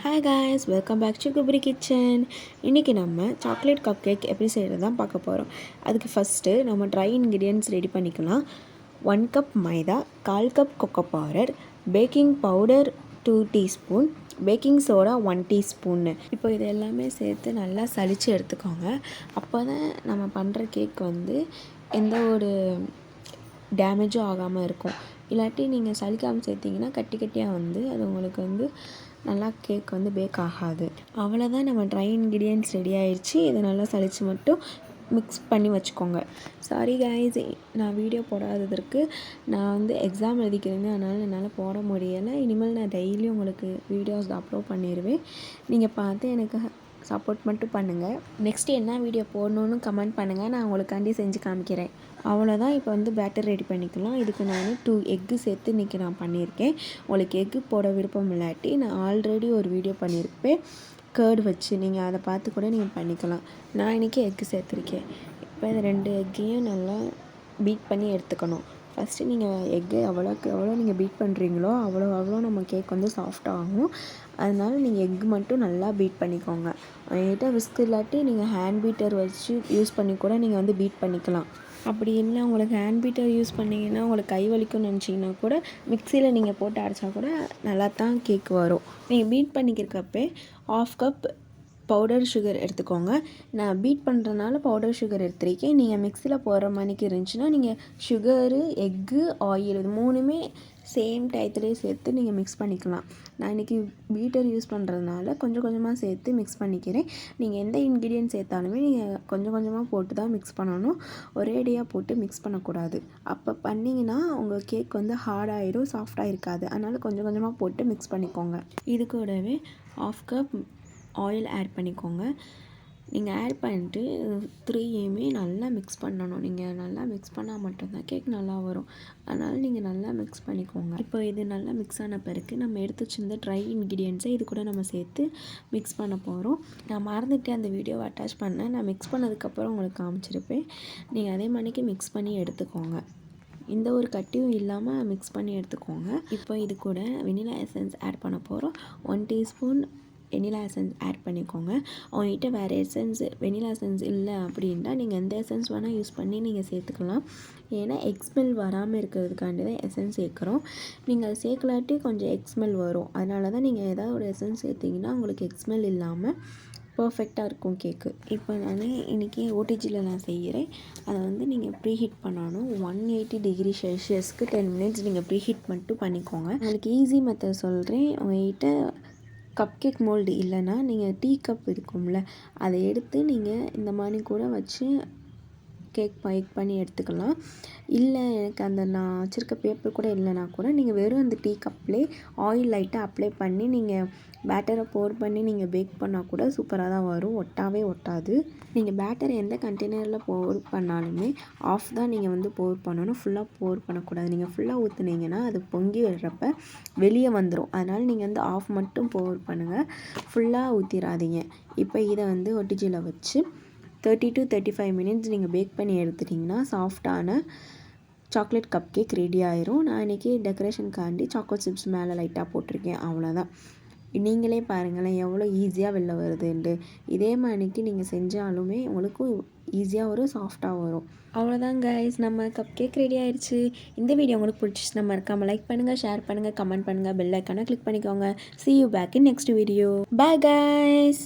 Hi guys, welcome back to குபரி kitchen. இன்றைக்கி நம்ம சாக்லேட் கப் கேக் எப்படி செய்கிறது தான் பார்க்க போகிறோம். அதுக்கு ஃபஸ்ட்டு நம்ம ட்ரை இன்க்ரீடியன்ட்ஸ் ரெடி பண்ணிக்கலாம். 1 கப் மைதா, 1/4 cup cocoa powder, baking powder 2 teaspoon, baking soda 1 டீஸ்பூன்னு. இப்போ இது எல்லாமே சேர்த்து நல்லா சலித்து எடுத்துக்கோங்க. அப்போ தான் நம்ம பண்ணுற கேக் எந்த ஒரு டேமேஜும் ஆகாமல் இருக்கும். இல்லாட்டி நீங்கள் சலிக்காமல் சேர்த்திங்கன்னா கட்டி கட்டியாக அது உங்களுக்கு நல்லா கேக் பேக் ஆகாது. அவ்வளோதான், நம்ம ட்ரை இன்க்ரீடியன்ட்ஸ் ரெடி ஆயிடுச்சு. இதை நல்லா சலித்து மட்டும் மிக்ஸ் பண்ணி வச்சுக்கோங்க. சாரி காய்ஸ், நான் வீடியோ போடாததற்கு நான் எக்ஸாம் எழுதிக்கிறேன், அதனால் என்னால் போட முடியலை. இனிமேல் நான் டெய்லி உங்களுக்கு வீடியோஸ் அப்லோட் பண்ணிடுவேன். நீங்கள் பார்த்து எனக்கு சப்போர்ட் மட்டும் பண்ணுங்கள். நெக்ஸ்ட்டு என்ன வீடியோ போடணுன்னு கமெண்ட் பண்ணுங்கள், நான் உங்களுக்காண்டி செஞ்சு காமிக்கிறேன். அவ்வளோதான். இப்போ பேட்டர் ரெடி பண்ணிக்கலாம். இதுக்கு நான் 2 எக்கு சேர்த்து இன்றைக்கி நான் பண்ணியிருக்கேன். உங்களுக்கு எக்கு போட விருப்பம் இல்லாட்டி நான் ஆல்ரெடி ஒரு வீடியோ பண்ணியிருப்பேன் கேர்டு வச்சு, நீங்கள் அதை பார்த்து கூட நீங்கள் பண்ணிக்கலாம். நான் இன்றைக்கி எக்கு சேர்த்துருக்கேன். இப்போ இந்த 2 எக்கையும் நல்லா பீட் பண்ணி எடுத்துக்கணும். ஃபஸ்ட்டு நீங்கள் எக்கு எவ்வளோ நீங்கள் பீட் பண்ணுறீங்களோ அவ்வளோ நம்ம கேக் சாஃப்டாகும். அதனால நீங்கள் எக்கு மட்டும் நல்லா பீட் பண்ணிக்கோங்க. என்கிட்ட விஸ்க் இல்லாட்டி நீங்கள் ஹேண்ட் பீட்டர் வச்சு யூஸ் பண்ணி கூட நீங்கள் பீட் பண்ணிக்கலாம். அப்படி இல்லை உங்களுக்கு ஹேண்ட் பீட்டர் யூஸ் பண்ணிங்கன்னா உங்களுக்கு கை வலிக்கும்னு நினச்சிங்கன்னா கூட மிக்சியில் நீங்கள் போட்டு அரைச்சா கூட நல்லா தான் கேக் வரும். நீங்கள் பீட் பண்ணிக்கிறக்கப்பே 1/2 கப் பவுடர் சுகர் எடுத்துக்கோங்க. நான் பீட் பண்ணுறதுனால பவுடர் சுகர் எடுத்துருக்கேன். நீங்கள் மிக்சியில் போடுற மாதிரிக்கு இருந்துச்சுன்னா நீங்கள் சுகரு, எக்கு, ஆயில் இது 3மே சேம் டயத்துலேயே சேர்த்து நீங்கள் மிக்ஸ் பண்ணிக்கலாம். நான் இன்றைக்கி பீட்டர் யூஸ் பண்ணுறதுனால கொஞ்சம் கொஞ்சமாக சேர்த்து மிக்ஸ் பண்ணிக்கிறேன். நீங்கள் எந்த இன்க்ரீடியன்ட் சேர்த்தாலுமே நீங்கள் கொஞ்சம் கொஞ்சமாக போட்டு தான் மிக்ஸ் பண்ணணும். ஒரேடியாக போட்டு மிக்ஸ் பண்ணக்கூடாது. அப்போ பண்ணிங்கன்னா உங்கள் கேக் ஹார்டாகிடும், சாஃப்டாக இருக்காது. அதனால் கொஞ்சம் கொஞ்சமாக போட்டு மிக்ஸ் பண்ணிக்கோங்க. இது கூடவே 1/2 கப் ஆயில் ஆட் பண்ணிக்கோங்க. நீங்கள் ஆட் பண்ணிட்டு 3யுமே நல்லா மிக்ஸ் பண்ணணும். நீங்கள் நல்லா மிக்ஸ் பண்ணால் மட்டும்தான் கேக் நல்லா வரும். அதனால் நீங்கள் நல்லா மிக்ஸ் பண்ணிக்கோங்க. இப்போ இது நல்லா மிக்ஸ் ஆன பிறகு நம்ம எடுத்து வச்சிருந்த ட்ரை இன்க்ரீடியன்ட்ஸை இது கூட நம்ம சேர்த்து மிக்ஸ் பண்ண போகிறோம். நான் மறந்துட்டு அந்த வீடியோவை அட்டாச் பண்ணேன். நான் மிக்ஸ் பண்ணதுக்கப்புறம் உங்களுக்கு காமிச்சிருப்பேன். நீங்கள் அதே மாதிரிக்கு மிக்ஸ் பண்ணி எடுத்துக்கோங்க. இந்த ஒரு கட்டியும் இல்லாமல் மிக்ஸ் பண்ணி எடுத்துக்கோங்க. இப்போ இது கூட வெனிலா எசன்ஸ் ஆட் பண்ண போகிறோம். 1 டீஸ்பூன் வெனிலா எசன்ஸ் ஆட் பண்ணிக்கோங்க. அவங்ககிட்ட வேறு வெனிலா எசன்ஸ் இல்லை அப்படின்னா நீங்கள் எந்த எசன்ஸ் வேணால் யூஸ் பண்ணி நீங்கள் சேர்த்துக்கலாம். ஏன்னா எக்ஸ்மெல் வராமல் இருக்கிறதுக்காண்டி தான் எசன்ஸ் சேர்க்குறோம். நீங்கள் அதை சேர்க்கலாட்டி கொஞ்சம் எக்ஸ்மெல் வரும். அதனால தான் நீங்கள் ஏதாவது ஒரு எசன்ஸ் சேர்த்திங்கன்னா உங்களுக்கு எக்ஸ்மெல் இல்லாமல் பர்ஃபெக்டாக இருக்கும் கேக்கு. இப்போ நான் இன்றைக்கி ஓடிஜியில் நான் செய்கிறேன். அதை நீங்கள் ப்ரீஹீட் பண்ணணும். 180 டிகிரி செல்சியஸ்க்கு 10 மினிட்ஸ் நீங்கள் ப்ரீஹீட் மட்டும் பண்ணிக்கோங்க. உங்களுக்கு ஈஸி மெத்தட் சொல்கிறேன். உங்கள்கிட்ட கப் கேக் மோல்டு இல்லைன்னா நீங்கள் டீ கப் இருக்கும்ல, அதை எடுத்து நீங்கள் இந்த மாதிரி கூட வச்சு கேக் பேக் பண்ணி எடுத்துக்கலாம். இல்லை எனக்கு நான் வச்சுருக்க பேப்பர் கூட இல்லைனா கூட நீங்கள் வெறும் அந்த டீ கப்லேயே ஆயில் லைட்டாக அப்ளை பண்ணி நீங்கள் பேட்டரை போர் பண்ணி நீங்கள் பேக் பண்ணால் கூட சூப்பராக தான் வரும். ஒட்டாவே ஒட்டாது. நீங்கள் பேட்டரை எந்த கண்டெய்னரில் போர் பண்ணாலுமே ஆஃப் தான் நீங்கள் போர் பண்ணணும். ஃபுல்லாக போர் பண்ணக்கூடாது. நீங்கள் ஃபுல்லாக ஊற்றுனீங்கன்னா அது பொங்கி வர்றப்ப வெளியே வந்துடும். அதனால் நீங்கள் ஆஃப் மட்டும் போர் பண்ணுங்கள், ஃபுல்லாக ஊற்றிடாதீங்க. இப்போ இதை ஒட்டிஜியில் வச்சு 30 to 35 மினிட்ஸ் நீங்கள் பேக் பண்ணி எடுத்துட்டிங்கன்னா சாஃப்டான சாக்லேட் கப் கேக் ரெடி ஆயிரும். நான் இன்றைக்கி டெக்கரேஷனுக்காண்டி சாக்லேட் சிப்ஸ் மேலே லைட்டாக போட்டிருக்கேன். அவ்வளோதான். நீங்களே பாருங்களேன் எவ்வளோ ஈஸியாக வெளில வருதுன்ட்டு. இதே மாதிரிக்கு நீங்கள் செஞ்சாலுமே உங்களுக்கும் ஈஸியாக வரும், சாஃப்டாக வரும். அவ்வளோதான் கைஸ், நம்ம கப் கேக் ரெடி ஆயிடுச்சு. இந்த வீடியோ உங்களுக்கு பிடிச்சிச்சுன்னா மறக்காமல் லைக் பண்ணுங்கள், ஷேர் பண்ணுங்கள், கமெண்ட் பண்ணுங்கள், பெல் ஐக்கானை கிளிக் பண்ணிக்கோங்க. See you back in next video. Bye guys.